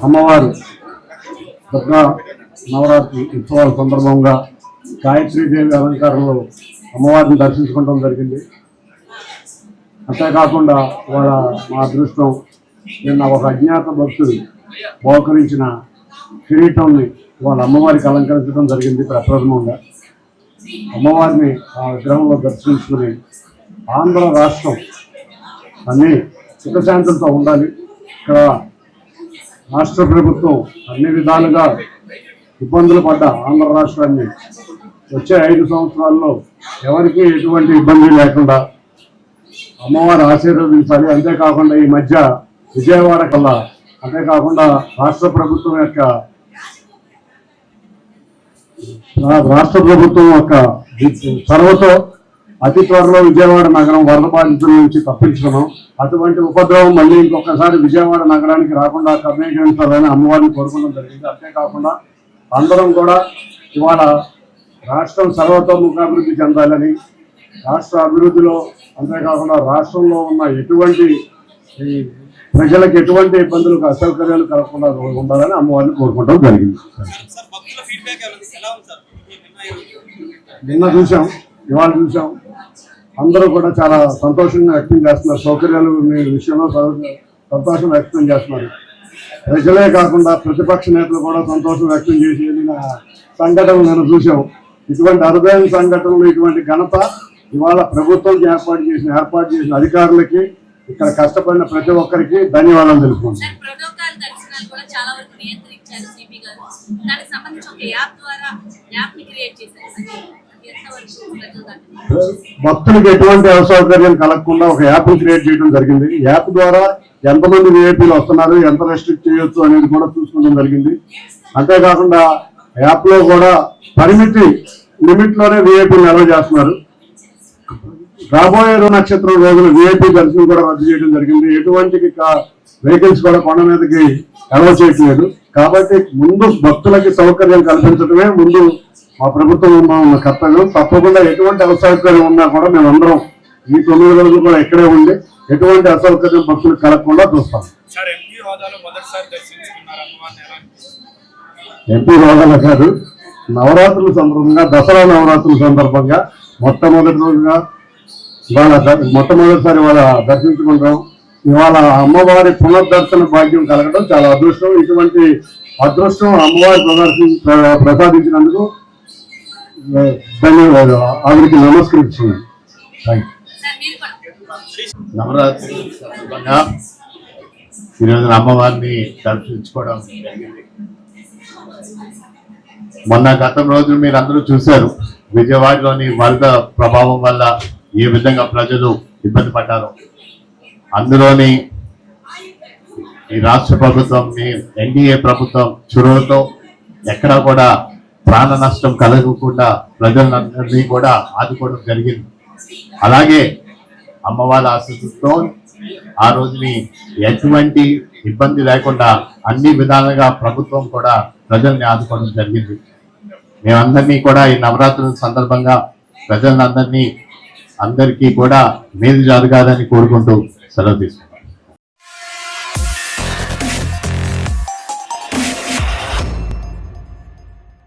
అమ్మవారు దుర్గా నవరాత్రి ఉత్సవాల సందర్భంగా గాయత్రీదేవి అలంకారంలో అమ్మవారిని దర్శించుకోవడం జరిగింది. అంతేకాకుండా వాళ్ళ మా అదృష్టం నిన్న ఒక అజ్ఞాత భక్తుడు బహుకరించిన కిరీటంని వాళ్ళ అమ్మవారికి అలంకరించడం జరిగింది. ప్రప్రథమంగా అమ్మవారిని ఆ విగ్రహంలో దర్శించుకుని ఆంధ్ర రాష్ట్రం అన్ని సుఖశాంతులతో ఉండాలి. ఇక్కడ రాష్ట్ర ప్రభుత్వం అన్ని విధాలుగా ఇబ్బందులు పడ్డ ఆంధ్ర రాష్ట్రాన్ని వచ్చే 5 సంవత్సరాల్లో ఎవరికి ఎటువంటి ఇబ్బంది లేకుండా అమ్మవారు ఆశీర్వదించాలి. అంతేకాకుండా ఈ మధ్య విజయవాడ కల్లా అంతేకాకుండా రాష్ట్ర ప్రభుత్వం యొక్క చొరవతో అతి త్వరలో విజయవాడ నగరం వరద బాధితుల నుంచి తప్పించుకున్నాం. అటువంటి ఉపద్రవం మళ్ళీ ఇంకొకసారి విజయవాడ నగరానికి రాకుండా కర్ణీకరించాలని అమ్మవారిని కోరుకోవడం జరిగింది. అంతేకాకుండా అందరం కూడా ఇవాళ రాష్ట్రం సర్వతోముఖాభివృద్ధి చెందాలని, రాష్ట్ర అభివృద్ధిలో అంతేకాకుండా రాష్ట్రంలో ఉన్న ఎటువంటి ప్రజలకు ఎటువంటి ఇబ్బందులు అసౌకర్యాలు కలగకుండా ఉండాలని అమ్మవారిని కోరుకోవడం జరిగింది. నిన్న చూసాం, ఇవాళ చూసాం, అందరూ కూడా చాలా సంతోషంగా వ్యక్తం చేస్తున్నారు. సౌకర్యాలు విషయంలో సంతోషం వ్యక్తం చేస్తున్నారు. ప్రజలే కాకుండా ప్రతిపక్ష నేతలు కూడా సంతోషం వ్యక్తం చేసి వెళ్ళిన సంఘటనలు నేను చూసాం. ఇటువంటి అరుదైన సంఘటనలు, ఇటువంటి ఘనత ఇవాళ ప్రభుత్వం ఏర్పాటు చేసిన అధికారులకి, ఇక్కడ కష్టపడిన ప్రతి ఒక్కరికి ధన్యవాదాలు తెలుపుకుంటున్నాను. భక్తులకు ఎటువంటి అసౌకర్యం కలగకుండా ఒక యాప్ క్రియేట్ చేయడం జరిగింది. యాప్ ద్వారా ఎంతమంది విఐపీలు వస్తున్నారు, ఎంత రెస్ట్రిక్ట్ చేయొచ్చు అనేది కూడా చూసుకోవడం జరిగింది. అంతేకాకుండా యాప్ లో కూడా లిమిట్ లోనే విఐపీలు అలౌ చేస్తున్నారు. రాబోయే నక్షత్రం రోజున విఐపీ దర్శనం కూడా రద్దు చేయడం జరిగింది. ఎటువంటి వెహికల్స్ కూడా కొండ మీదకి అలౌ చేయట్లేదు. కాబట్టి ముందు భక్తులకి సౌకర్యం కల్పించడమే ముందు మా ప్రభుత్వం ఉన్న కర్తవ్యం. తప్పకుండా ఎటువంటి అసౌకర్యం ఉన్నా కూడా మేమందరం ఈ 9 రోజులు కూడా ఇక్కడే ఉండి ఎటువంటి అసౌకర్యం భక్తులకు కలగకుండా చూస్తాం. ఎంపీ హోదాలో కాదు, నవరాత్రుల సందర్భంగా, దసరా నవరాత్రుల సందర్భంగా మొట్టమొదటిసారి వాళ్ళ దర్శించుకుంటాం. ఇవాళ అమ్మవారి పునర్దర్శన భాగ్యం కలగడం చాలా అదృష్టం. ఇటువంటి అదృష్టం అమ్మవారి ప్రసాదించినందుకు ధన్యవాదాలు. ఆవిడికి నమస్కరిస్తున్నాను. నవరాత్రి సందర్భంగా ఈరోజు అమ్మవారిని దర్శించుకోవడం జరిగింది. మొన్న గతం రోజులు మీరు అందరూ చూశారు, విజయవాడలోని వరద ప్రభావం వల్ల ఏ విధంగా ప్రజలు ఇబ్బంది పడ్డారు. అందులోని ఈ రాష్ట్ర ప్రభుత్వం, ఎన్డీఏ ప్రభుత్వం చొరవతో ఎక్కడా కూడా ప్రాణ నష్టం కలగకుండా ప్రజలందరినీ కూడా ఆదుకోవడం జరిగింది. అలాగే అమ్మవారి ఆశీస్సుతో ఆ రోజుని ఎటువంటి ఇబ్బంది లేకుండా అన్ని విధాలుగా ప్రభుత్వం కూడా ప్రజల్ని ఆదుకోవడం జరిగింది. మేమందరినీ కూడా ఈ నవరాత్రుల సందర్భంగా ప్రజలందరికీ కూడా మేలు జరగాలని కోరుకుంటూ సెలవు తీసుకున్నాం.